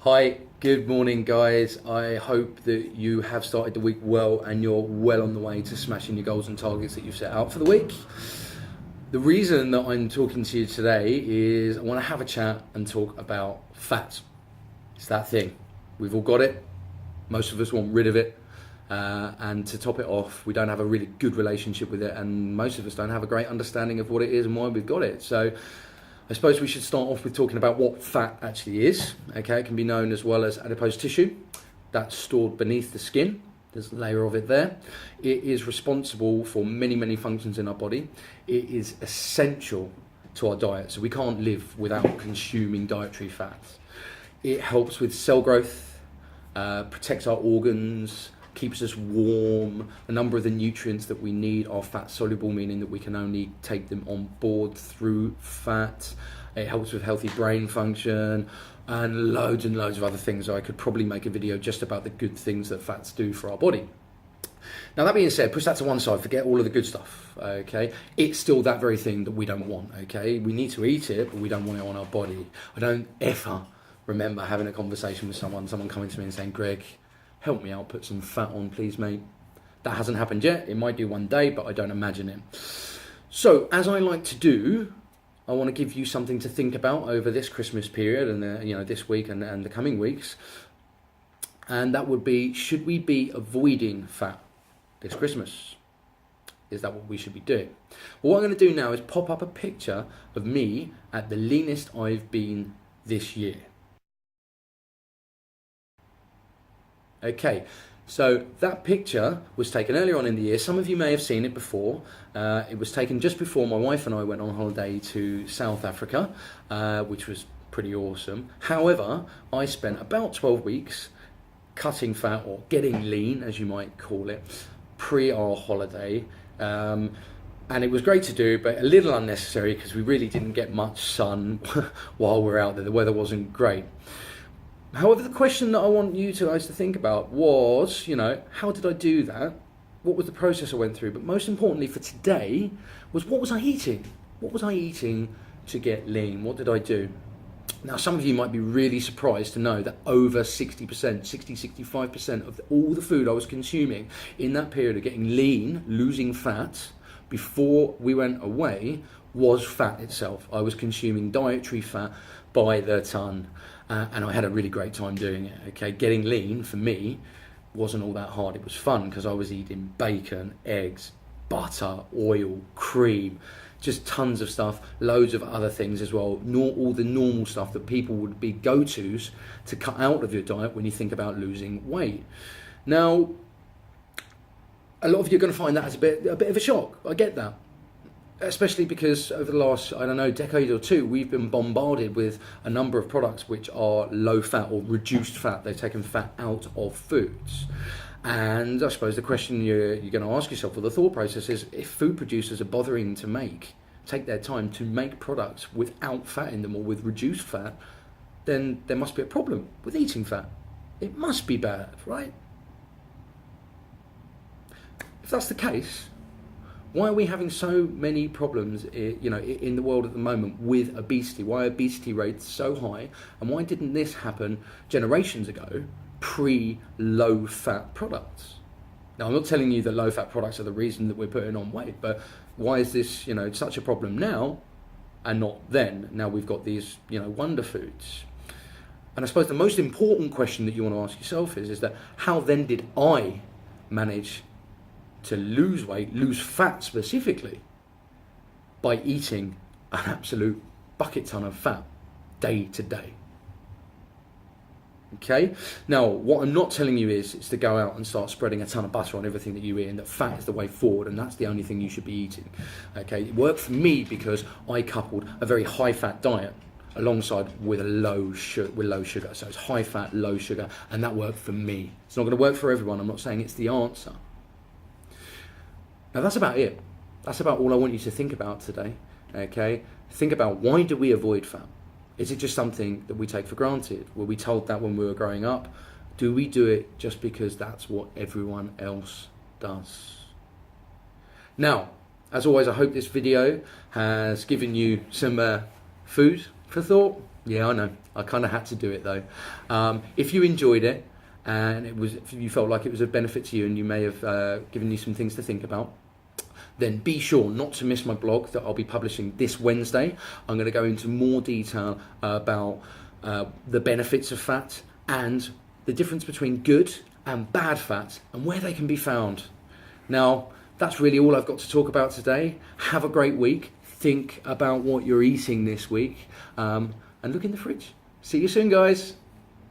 Hi, good morning, guys. I hope that you have started the week well and you're well on the way to smashing your goals and targets that you've set out for the week. The reason that I'm talking to you today is I want to have a chat and talk about fat. It's that thing. We've all got it. Most of us want rid of it. And to top it off, we don't have a really good relationship with it, and most of us don't have a great understanding of what it is and why we've got it. So I suppose we should start off with talking about what fat actually is. Okay, it can be known as well as adipose tissue. That's stored beneath the skin. There's a layer of it there. It is responsible for many functions in our body. It is essential to our diet, so we can't live without consuming dietary fats. It helps with cell growth, protects our organs, keeps us warm. A number of the nutrients that we need are fat soluble, meaning that we can only take them on board through fat. It helps with healthy brain function and loads of other things. I could probably make a video just about the good things that fats do for our body. Now, that being said, push that to one side, forget all of the good stuff, okay? It's still that very thing that we don't want, okay? We need to eat it, but we don't want it on our body. I don't ever remember having a conversation with someone coming to me and saying, Greg, help me out, put some fat on, please, mate. That hasn't happened yet. It might do one day, but I don't imagine it. So, as I like to do, I want to give you something to think about over this Christmas period and this week and the coming weeks. And that would be, should we be avoiding fat this Christmas? Is that what we should be doing? Well, what I'm going to do now is pop up a picture of me at the leanest I've been this year. Okay, so that picture was taken earlier on in the year. Some of you may have seen it before. It was taken just before my wife and I went on holiday to South Africa, which was pretty awesome. However, I spent about 12 weeks cutting fat, or getting lean, as you might call it, pre our holiday. And it was great to do, but a little unnecessary because we really didn't get much sun while we were out there. The weather wasn't great. However, the question that I want you guys to think about was, how did I do that? What was the process I went through? But most importantly for today was, what was I eating? What was I eating to get lean? What did I do? Now, some of you might be really surprised to know that over 65% of all the food I was consuming in that period of getting lean, losing fat, before we went away, was fat itself. I was consuming dietary fat by the ton. And I had a really great time doing it, okay? Getting lean, for me, wasn't all that hard. It was fun because I was eating bacon, eggs, butter, oil, cream, just tons of stuff, loads of other things as well. All the normal stuff that people would be go-tos to cut out of your diet when you think about losing weight. Now, a lot of you are going to find that as a bit of a shock. I get that. Especially because over the last, decade or two, we've been bombarded with a number of products which are low fat or reduced fat. They've taken fat out of foods. And I suppose the question you're going to ask yourself, or the thought process is, if food producers are bothering to take their time to make products without fat in them or with reduced fat, then there must be a problem with eating fat. It must be bad, right? If that's the case, why are we having so many problems, in the world at the moment with obesity? Why are obesity rates so high? And why didn't this happen generations ago, pre-low-fat products? Now, I'm not telling you that low-fat products are the reason that we're putting on weight, but why is this, such a problem now and not then? Now we've got these, wonder foods. And I suppose the most important question that you want to ask yourself is that how then did I manage to lose weight, lose fat specifically, by eating an absolute bucket ton of fat day to day? Okay? Now, what I'm not telling you is to go out and start spreading a ton of butter on everything that you eat, and that fat is the way forward and that's the only thing you should be eating. Okay? It worked for me because I coupled a very high fat diet alongside with low sugar. So it's high fat, low sugar, and that worked for me. It's not going to work for everyone. I'm not saying it's the answer. Now, that's about it. That's about all I want you to think about today, okay? Think about, why do we avoid fat? Is it just something that we take for granted? Were we told that when we were growing up? Do we do it just because that's what everyone else does? Now, as always, I hope this video has given you some food for thought. Yeah, I know. I kind of had to do it though. If you enjoyed it and if you felt like it was of benefit to you and you may have given you some things to think about, then be sure not to miss my blog that I'll be publishing this Wednesday. I'm going to go into more detail about the benefits of fat and the difference between good and bad fat and where they can be found. Now, that's really all I've got to talk about today. Have a great week. Think about what you're eating this week and look in the fridge. See you soon, guys.